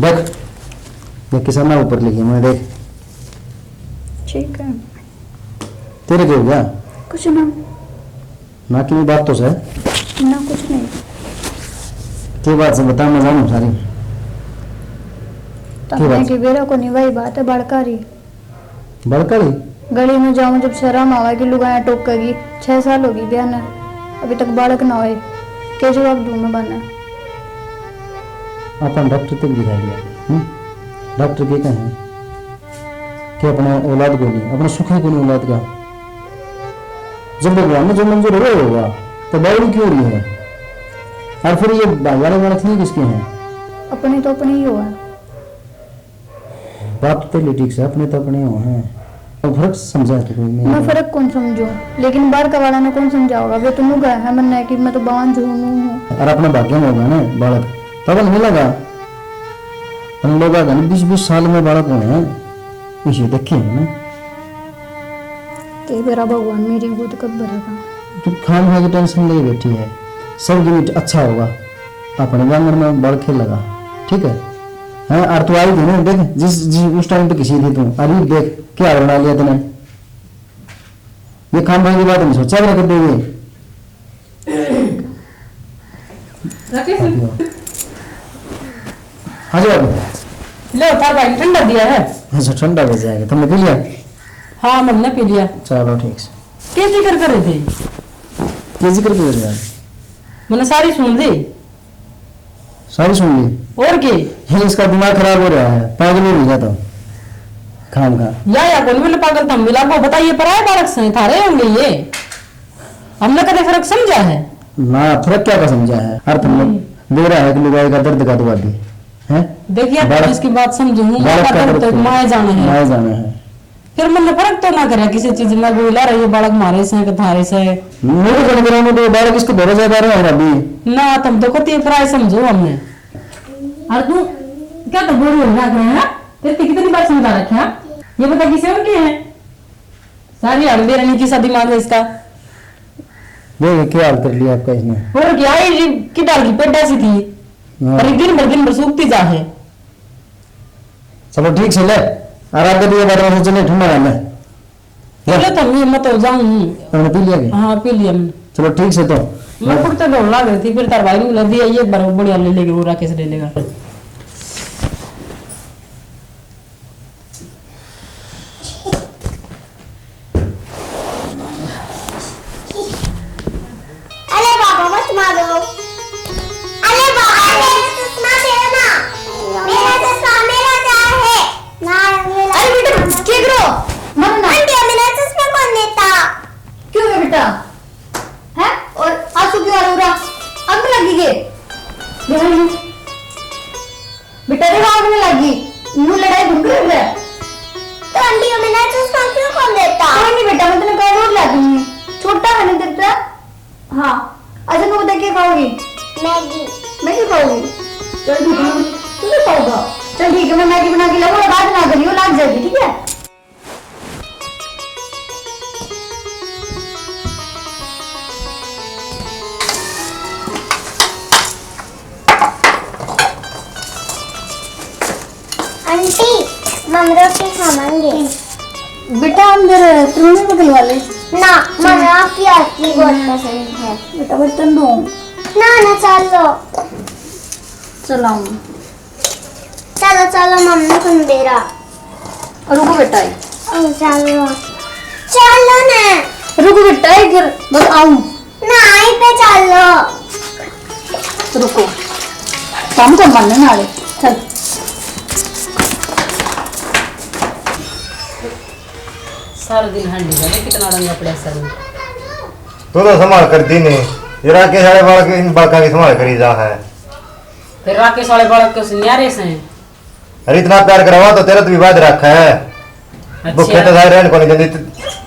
देख देख किसान ना ऊपर लिखी मैं देख। ठीक है। तेरे क्या हो गया? कुछ ना। ना की बात तो सही ना कुछ नहीं। क्या बात से बता, मैं जानूं सारी। तब की बेरा को नहीं वही बात है बड़कारी। बड़कारी? गली में जाऊं जब शर्म आवा कि लुगाया टोकेगी। 6 साल होगी ब्याह ने, अभी तक बालक ना होए, क्या जवाब दूं मैं बने? अपन डॉक्टर तक दिखा दिया। डॉक्टर कहते हैं कि अपने औलाद को नहीं, अपने सुख को नहीं औलाद का। जब भगवान ने जो मंजूर हो होगा तो बावड़ी क्यों रही है? और फिर ये बाजार वाले नहीं किसके हैं? अपने तो अपने ही हुआ। बात तो ठीक से अपने तो अपने हो हैं। तो फर्क समझा तो कोई नहीं। मैं फर्क कौन समझूं, लेकिन बाहर का वाला ने कौन समझाओगा? वे तुम गया है मन है कि मैं तो बावन जो हूं। और अपने भाग्य में होगा ना बालक तब मिलेगा। हम लोग 20-20 साल में बालक हुए हैं, इसे देखे है ना। कि मेरा भगवान मेरी गोद कब भरेगा? तो खान खा की टेंशन ले बैठी है, सब गिमिट अच्छा होगा। अपने बांगड़ में बड़ खेल लगा, ठीक है। हाँ और तू आई थी ना, देख जिस उस टाइम पे किसी थी तू, अरे देख क्या बना लिया तूने। ये खान भाई की बात नहीं सोचा कर देगी। हाँ जी बाबू लो तार भाई ठंडा दिया है। अच्छा ठंडा हो जाएगा, तुमने पी लिया? हाँ हमने पी लिया। चलो ठीक से। क्या जिक्र कर रहे थे? क्या जिक्र कर रहे? मैंने सारी सुन ली। सारी सुन ली? और की ये इसका दिमाग खराब हो रहा है, पागल हो गया तो खाम खा। या कौन मैंने पागल था मिला को बताइए, पराये बालक से थारे होंगे ये, हमने कभी फर्क समझा है ना? फर्क क्या का समझा है? हर तुमने दे रहा है कि लुगाई का दर्द का दुआ दी है। देखिए इसकी बात समझू माए जाने हैं, माए जाने हैं। फिर मैंने फर्क तो ना करा किसी चीज में। बोला रही बालक मारे से थारे से मेरे को मेरा में तो बालक इसको भरोसा ज्यादा रहा है अभी ना। तुम तो कति प्राय समझो हमने। और तू क्या तो बोल रहा है? तेरे कितनी बार समझा रखा, ये बता किसे और के हैं? सारी हल्दी रहने की शादी मान इसका। देख क्या हाल कर लिया आपका इसने। और क्या ये की डाल की पेट ऐसी थी और एक दिन भर सूखती जा है। चलो ठीक से ले, और आपके लिए बारे में चले ठंडा रहना है। चलो तो मैं तो जाऊं। तुमने पी लिया क्या? हाँ पी लिया मैंने। चलो ठीक से। तो मैं खुद तो दौड़ ला गई थी, फिर तार भाई ने दिया ये बार बढ़िया ले लेगी, वो राकेश ले लेगा। अरे बाबा मत मारो, अरे बाबा मेरा चश्मा दे ना, मेरा चश्मा मेरा क्या है ना मेरा। अरे बेटा क्या करो मन ना। आंटी मेरा चश्मा कौन देता? क्यों है बेटा? है और आंसू क्यों आ रहा? आग में लगी के बेटा रे, आग में लगी नू लड़ाई ढूंढ रही है। तो आंटी मेरा चश्मा क्यों कौन देता? कोई नहीं बेटा, मैं तेरे को रोज ला दूंगी, छोटा है ना तेरा। हाँ अच्छा तू बता क्या खाओगी? मैगी। मैगी खाओगी? चल ठीक है, तू भी खाओगा? चल ठीक है, मैं मैगी बना के लाऊंगा, बात ना करियो, लाग जाएगी ठीक है। आंटी मम रोटी खाएंगे। बेटा अंदर तुम्हें बदलवा ले ना मम्मी आपकी आरती बहुत पसंद है। बेटा, बर्तन दो ना ना चलो चलाऊं। चलो चलो मम्मी तुम दे रहा। रुको बेटा, चलो चलो ना। रुको बेटा, इधर बस आऊं। ना आई पे चलो। रुको काम तो मानने ना आए। चल सारा दिन हंडी जाने कितना रंगा पड़ा सर। तू तो संभाल कर दी नहीं, ये राकेश वाले बालक इन बालका की संभाल करी जा है। फिर राकेश वाले बालक के न्यारे से हैं। अरे इतना प्यार करवा तो तेरा तो विवाद रखा है। भूखे तो सारे रहने को नहीं जल्दी,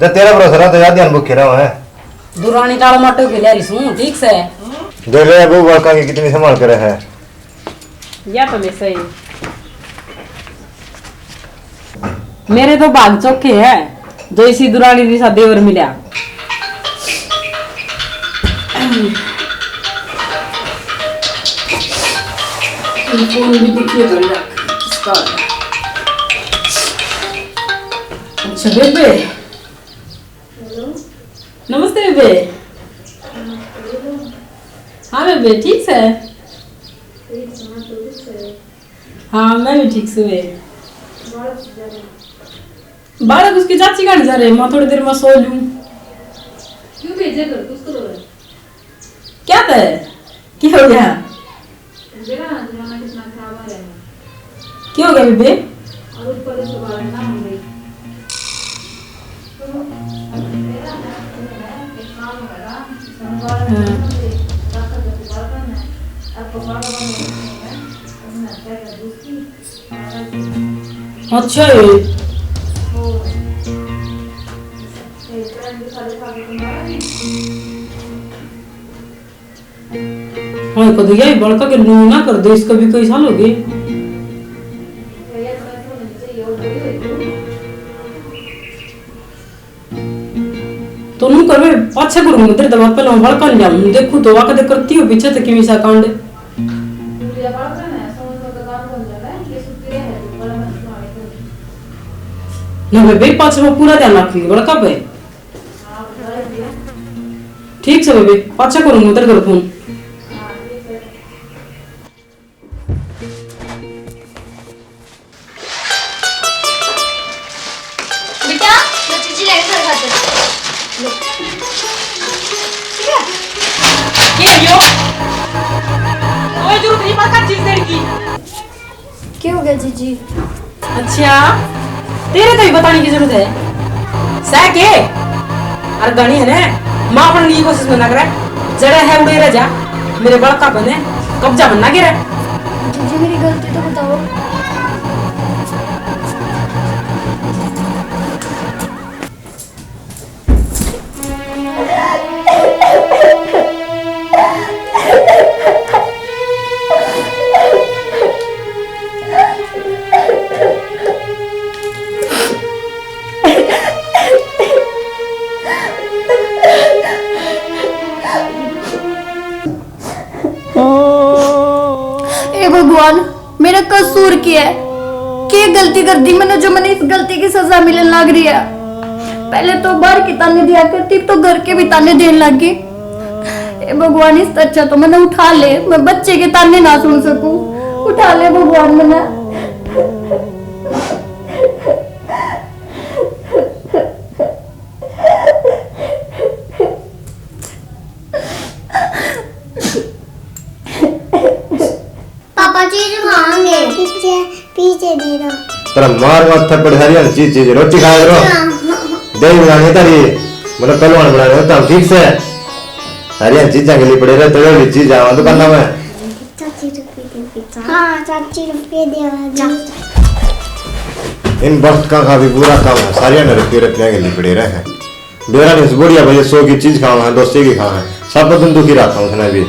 जब तेरा भरोसा रहा तो याद ध्यान भूखे रहो है। दुरानी टाल माटो के ले रही ठीक से। देख ले वो बालका की कितनी संभाल कर है। या तो मैं सही, मेरे तो भाग चौखे है जो इसी दुरानी की शादी और मिला। फोन भी देखिए तो अच्छा बेबे, नमस्ते बेबे। हाँ बेबे ठीक है। हाँ मैं भी ठीक से। बालक उसकी चाची गाड़ी जा रहे, मैं थोड़ी देर में सो लूं। क्यों भेजे कर कुछ तो क्या था? क्या हो गया? क्या हो गया बेबे? अच्छा है। हाँ कद यही बड़का के लू ना कर दे, इसका भी कई साल हो गए। तो नू करवे पाछे करूंगा तेरे दबाव पे लंबा बड़का नहीं जाऊं, देखू तो वाका देख करती हो पीछे तक किमी सा कांड ना बेबे, पाछे में पूरा ध्यान रखूंगी बड़का पे। ठीक है बेबे, पाछे करूंगा तेरे घर फोन। बेटा मैं चीजी लेके घर खाते ठीक है। ये यो ओए जरूरत नहीं पड़ता चीज देने की। क्या हो गया जीजी? अच्छा तेरे को ही बताने की जरूरत है सह के और गणी है ना, माँ अपने लिए कोशिश में ना करे, जड़े है उड़े रह जा, मेरे बड़का बने कब्जा बनना गिरे। जीजी मेरी गलती तो बताओ। ए भगवान, मेरा कसूर क्या है? क्या गलती कर दी मैंने जो मैंने इस गलती की सजा मिलने लग रही है? पहले तो बाहर की ताने दिया करती, तो घर के भी ताने देने लगी। ए भगवान, इस अच्छा तो मैंने उठा ले, मैं बच्चे के ताने ना सुन सकूं। उठा ले भगवान मैंने। पापा चीज खाएंगे पीछे पीछे दे दो। तेरा मार मत थप्पड़ सारी चीज चीज रोटी खाए करो, दही बनानी तारी मतलब पहलवान बनाने होता हम ठीक से सारी चीजें के लिए पड़े रहे, तगड़ी चीज आवा तो करना मैं। चाची रुपये दे पिज्जा। हाँ चाची रुपये दे जा। इन वक्त का भी बुरा काम है, सारी ने रुपये के लिए पड़े रहे हैं। बेरा ने बढ़िया भैया 100 की चीज खावा है, 200 की खावा है, सब बदन दुखी रखा हूँ उसने भी।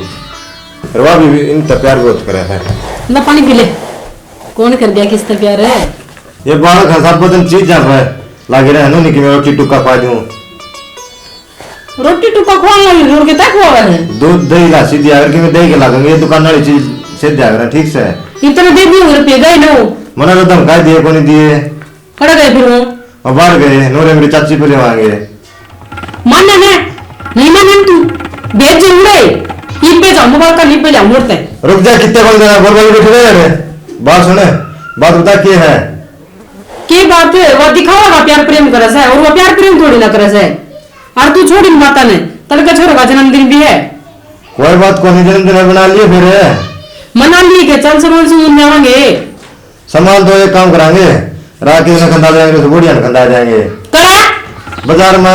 रवा भी इन तक प्यार बहुत करे है। ना पानी पी ले। कौन कर दिया किस तरह प्यार है? ये बालक है सब बदन चीज जब है लागे रहे नो नहीं कि मैं रोटी टुक्का खा दूं। रोटी टुक्का खवाना लगी जोर के तक खवा है। दूध दही ला सीधी अगर कि मैं दही के लागेंगे ये दुकान वाली चीज से जाएगा ठीक से। इतना दे दिए रुपये गए नो। मना तो धमकाई दिए को नहीं दिए। खड़ा गए फिर वो। और बाहर गए नोरे मेरी चाची पे ले आएंगे। मानना है नहीं मानना तू बेच जरूर है। इन पे जाऊँ मोबाइल का नीचे पे जाऊँ मोड़ते। रुक जा कितने बन गया बोल बोल बैठे रहे बात सुने बात बता क्या है। की बात है वो दिखावा प्यार प्रेम करे है और वो प्यार प्रेम थोड़ी ना करे है। और तू छोड़ इन माता ने तलका छोरा का जन्मदिन भी है। कोई बात को नहीं जन्मदिन बना लिए फिर मना लिए के चल सामान से मिल जाएंगे। सामान तो एक काम कराएंगे राकेश ने खंदा जाएंगे तो बुढ़िया ने खंदा जाएंगे करा बाजार में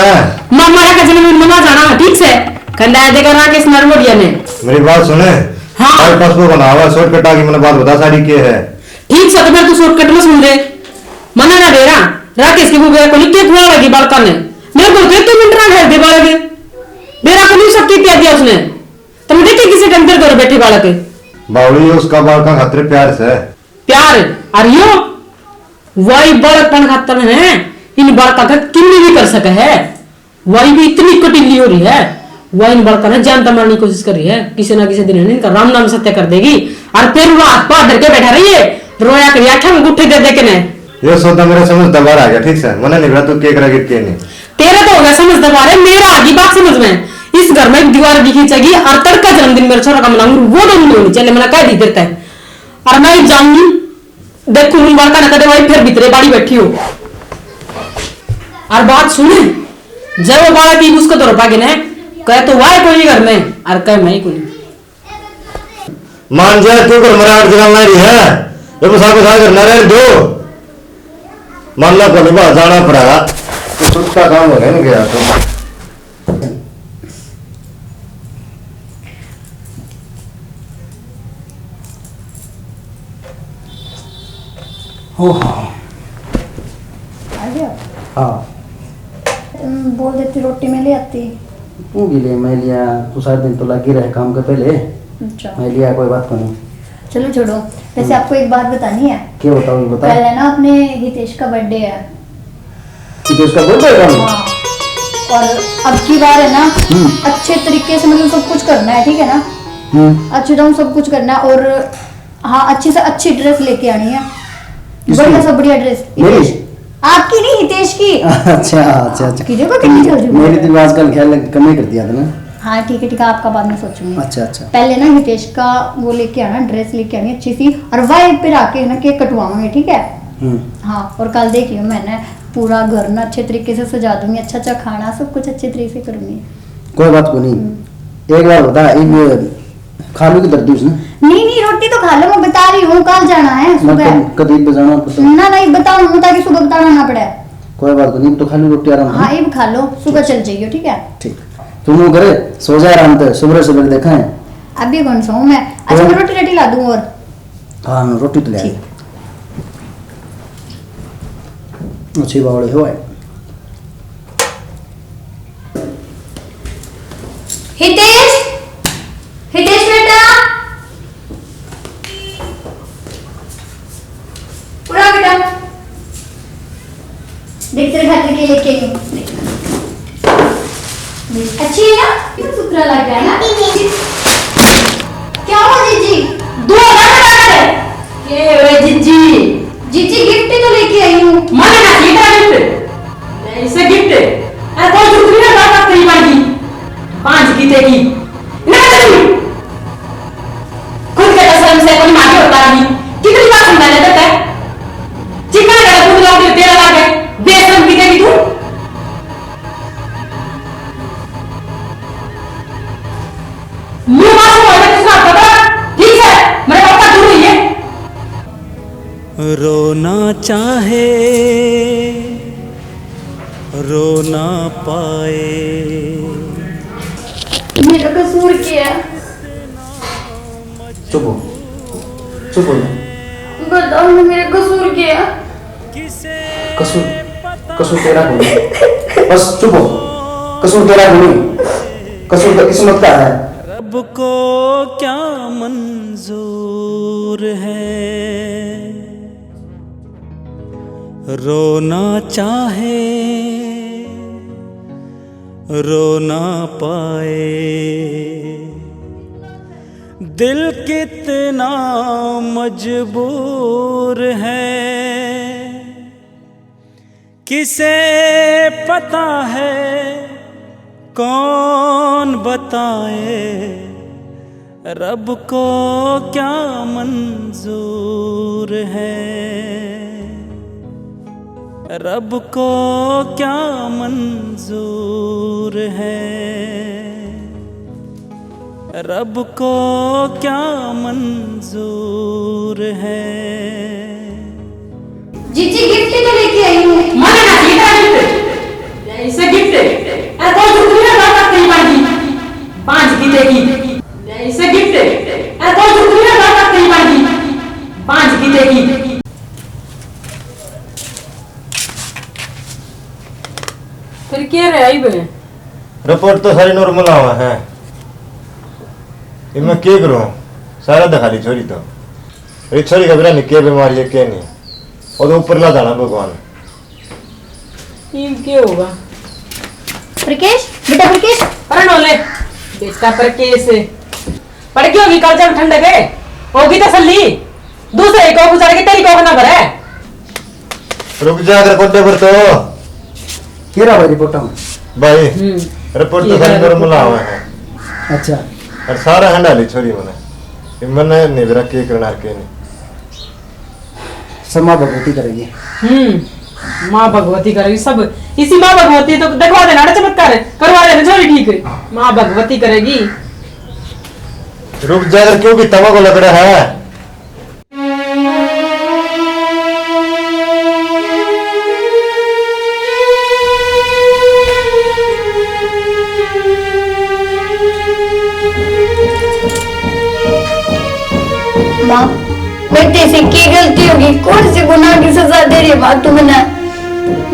मामा का जन्मदिन मना जाना ठीक से खंडा देकर राकेश नरवड़िया ने। मेरी बात सुने हाँ पासपोर्ट बना हुआ शॉर्टकट आगे मैंने बात बता सारी क्या है। ठीक से तो मैं तू शॉर्टकट में सुन ले मना ना दे रहा राकेश की बुबे को लिख के खुआ लगी बालका ने मेरे को तो 2 मिनट रहा है दे बालक मेरा को नहीं सकती क्या दिया उसने तो मैं देखे किसी के अंदर कर बैठे बालक बावड़ी उसका बालका खतरे प्यार से प्यार और यो वही बड़कपन खातर है इन बालका का किन्नी भी कर सके है वही भी इतनी कटिली हो रही है वह इन बालका ने जान मारने की कोशिश कर रही है किसी ना किसी दिन इनका राम नाम सत्य कर देगी और फिर वो हाथ पार धर के बैठा रही है रोया कर आठा में गुट्ठे दे दे के ने ये सौदा मेरे समझ दबार आ गया, ठीक से मना नहीं रहा तू के करा के नहीं। तेरा तो हो गया समझ दबारे, मेरा आगे बात समझ में। इस घर में एक दीवार दिखी चाहिए और तड़का जन्मदिन मेरे छोरा का मनाऊंगी वो तो नहीं होनी चाहिए, मैंने कह दी देता है। और मैं जाऊंगी देखू बालका न कदे भाई फिर भीतरे बाड़ी बैठी हो। और बात सुने जब वो बाड़ा की उसको तो पागे ने कहे तो वाह कोई घर में और कहे मैं ही कोई मान जाए तू कर मरा जगह नहीं है, ये बसा को सागर न रहे दो मानना को निभा जाना पड़ेगा, तो उसका काम हो गया ना गया तो। हो हाँ आ गया। हाँ बोल देती रोटी में ले आती। तू भी ले, मैं लिया, तू सारे दिन तो लगी रहे काम के पहले, अच्छा मैं लिया, कोई बात नहीं। चलो छोड़ो, वैसे आपको एक बात बतानी है। क्या बताओ, बता। कल है ना अपने हितेश का बर्थडे है। तो उसका बर्थडे है। हाँ और अब की बार है ना अच्छे तरीके से मतलब सब कुछ करना है, ठीक है ना, अच्छे ढंग सब कुछ करना है। और हाँ अच्छी से अच्छी ड्रेस लेके आनी है, बढ़िया सा बढ़िया ड्रेस। हितेश आपकी नहीं, हितेश की। अच्छा अच्छा अच्छा, की देखो कितनी चल रही है। मेरी तो आजकल ख्याल कम ही कर दिया था ना। हाँ ठीक है आपका बाद में सोचूंगी। अच्छा अच्छा, पहले ना हितेश का वो लेके आना, ड्रेस लेके आनी अच्छी सी, और वहीं पे आके ना केक कटवाएंगे, ठीक है। हाँ और कल देख लियो, मैंने पूरा घर ना अच्छे तरीके से सजा दूंगी, अच्छा अच्छा खाना सब कुछ अच्छे तरीके से करूंगी। कोई बात को नहीं। एक बार बता, एक खालू की दर्द उसने नहीं रोटी तो खा लो, मैं बता रही हूँ कल जाना है सुबह। कभी बजाना पड़ता। ना नहीं बताऊँ ताकि सुबह बताना ना पड़े। कोई बात नहीं, तो खाली रोटी आराम। हाँ ये खा लो, सुबह चल जाइयो, ठीक है। ठीक, तुम वो करे सो जा आराम से, सुबह सुबह देखा है। अभी कौन सा हूँ मैं, अच्छा मैं रोटी रोटी ला दूँ। और हाँ मैं रोटी तो ले आई। अच्छी बावड़ी हो। हितेश, हितेश बेटा पूरा बेटा देख तेरे खातिर के लेके आई हूँ। अच्छी है ना, कितना सुथरा लग रहा है ना। क्या हुआ जीजी? 2000 ये रे जीजी जीजी गिफ्ट तो लेके आई हूँ। माने ना ये गिफ्ट ऐसे गिफ्ट अरे कोई दूसरी ना बात नहीं मांगी 5 गीते की ना करूं खुद के कसम से कोई मांगे होता नहीं कितनी बार समझाने देता है चिकन का खुद लोग तेरा लागे बेशरम गीते की तू मुंह मार के बोलते किसका पता ठीक है मेरे पापा दूर ही है रोना चाहे रो ना पाए मेरा कसूर क्या है? चुप हो, चुप हो। बताओ ना मेरा कसूर क्या है? कसूर, कसूर तेरा नहीं, बस चुप हो। कसूर तेरा नहीं, कसूर तो किस्मत का है। रब को क्या मंजूर है रोना चाहे रो ना पाए दिल कितना मजबूर है किसे पता है कौन बताए रब को क्या मंजूर है रब को क्या मंजूर है रब को क्या मंजूर है जीजी गिफ्ट तो लेके आई हूँ। माने ना ये गिफ्ट ऐसे गिफ्ट अरे कोई दूसरी ना बात नहीं मांगी 5 गीते की ऐसे गिफ्ट अरे कोई दूसरी ना बात नहीं मांगी 5 गीते की फिर क्या रहे आई बे रिपोर्ट तो सारी नॉर्मल आवा है, इनमें क्या करूँ सारा दिखा दी छोरी तो ये छोरी का बिना क्या बीमारी है क्या नहीं और ऊपर ला जाना भगवान ये क्या होगा प्रकेश बेटा प्रकेश अरे नोले बेटा पर कैसे पड़ गई होगी कल जब ठंड गए होगी तसल्ली दूसरे को गुजार के तेरी को ना भरे। रुक जा अगर कोटे पर तो केरा भाई रिपोर्ट में भाई रिपोर्ट तो खाली कर मुला हुआ है। अच्छा और सारा हंडा ली छोरी मने नहीं बेरा के करना के नहीं सब माँ भगवती करेगी। माँ भगवती करेगी सब। इसी माँ भगवती तो देखवा देना ना चमत्कार करवा देना छोरी ठीक है। माँ भगवती करेगी। रुक जा अगर क्यों भी तवा को लग रहा है। माँ बेटे से की गलती होगी, कौन सी गुनाह की सजा दे रही है माँ तुमने?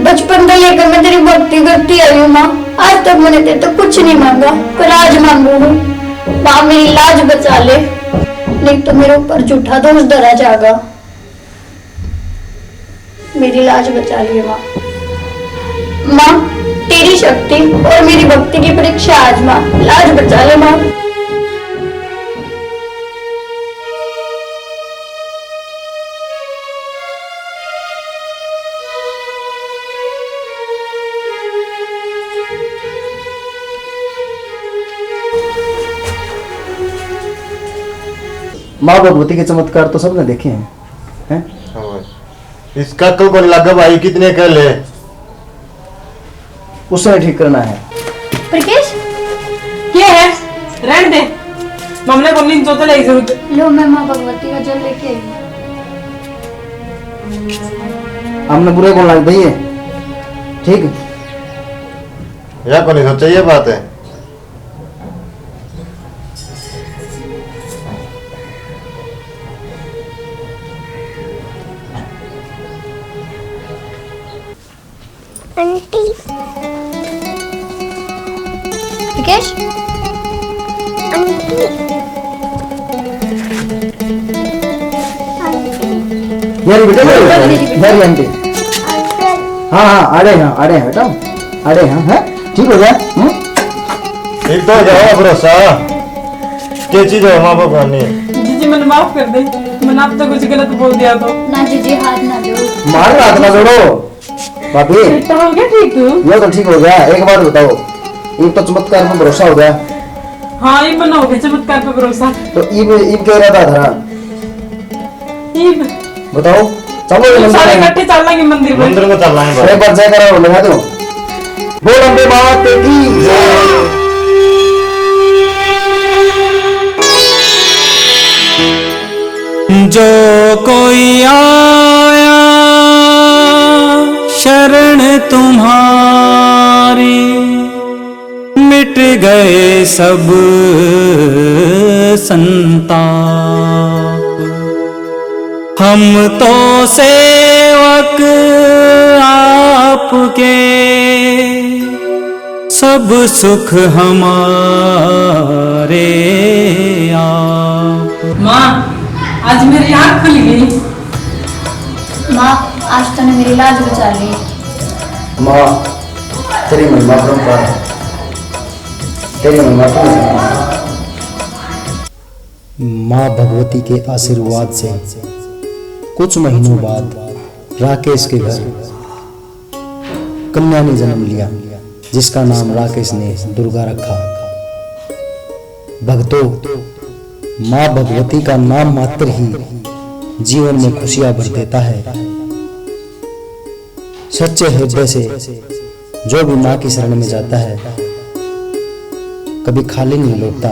बचपन से लेकर मैं तेरी भक्ति करती आई हूँ माँ, आज तक मैंने तेरे तो कुछ नहीं मांगा, पर आज मांगू हूँ। माँ मेरी लाज बचा ले, नहीं तो मेरे ऊपर झूठा दोष धरा जाएगा। मेरी लाज बचा लिए माँ। माँ तेरी शक्ति और मेरी भक्ति की परीक्षा आज माँ, लाज बचा ले माँ। माँ भगवती के चमत्कार तो सबने देखे हैं। इसका कल को लगा भाई कितने कर ले उसने ठीक करना है। प्रकेश क्या है रहने दे। मामले को नींद तो ले जरूरत। लो मैं माँ भगवती का जल लेके आई हूँ। हमने बुरे को लग भैया ठीक या को नहीं सोचा ये बात है। आंटी प्रकेश आंटी यार बेटा यार आंटी अंकल हाँ हाँ आ रहे हैं बेटा आ रहे हैं ठीक हो गया। एक तो जाओ भरोसा क्या चीज है माँ भगवान ने। जी मैंने माफ कर दे। मैंने अब तो कुछ गलत बोल दिया तो। ना जी हाथ ना दो। मार हाथ ना जोड़ो भाभी। तो हो गया ठीक तू। ये तो ठीक हो गया। एक बात बताओ, एक तो चमत्कार पे भरोसा हो गया। हाँ ये बना हो गया चमत्कार पे भरोसा। तो ईब कह रहा था धरा ईब बताओ चलो ये सारे मंदिर इकट्ठे चल लेंगे मंदिर में। मंदिर में चलना है एक भाई। बार जय करा लगा दो। बोल अम्बे मात की जय। जो कोई आया शरण तुम्हारी, मिट गए सब संताप। हम तो सेवक आपके, सब सुख हमारे आप। माँ आज मेरी आँख खुल गई। माँ आज तूने मेरी लाज बचा ली। माँ तेरी महिमा परंपरा है, तेरी महिमा परंपरा। माँ भगवती के आशीर्वाद से कुछ महीनों बाद राकेश के घर कन्या ने जन्म लिया, जिसका नाम राकेश ने दुर्गा रखा। भक्तों, माँ भगवती का नाम मात्र ही जीवन में खुशियां भर देता है। सच्चे हृदय से जो भी माँ की शरण में जाता है कभी खाली नहीं लौटता।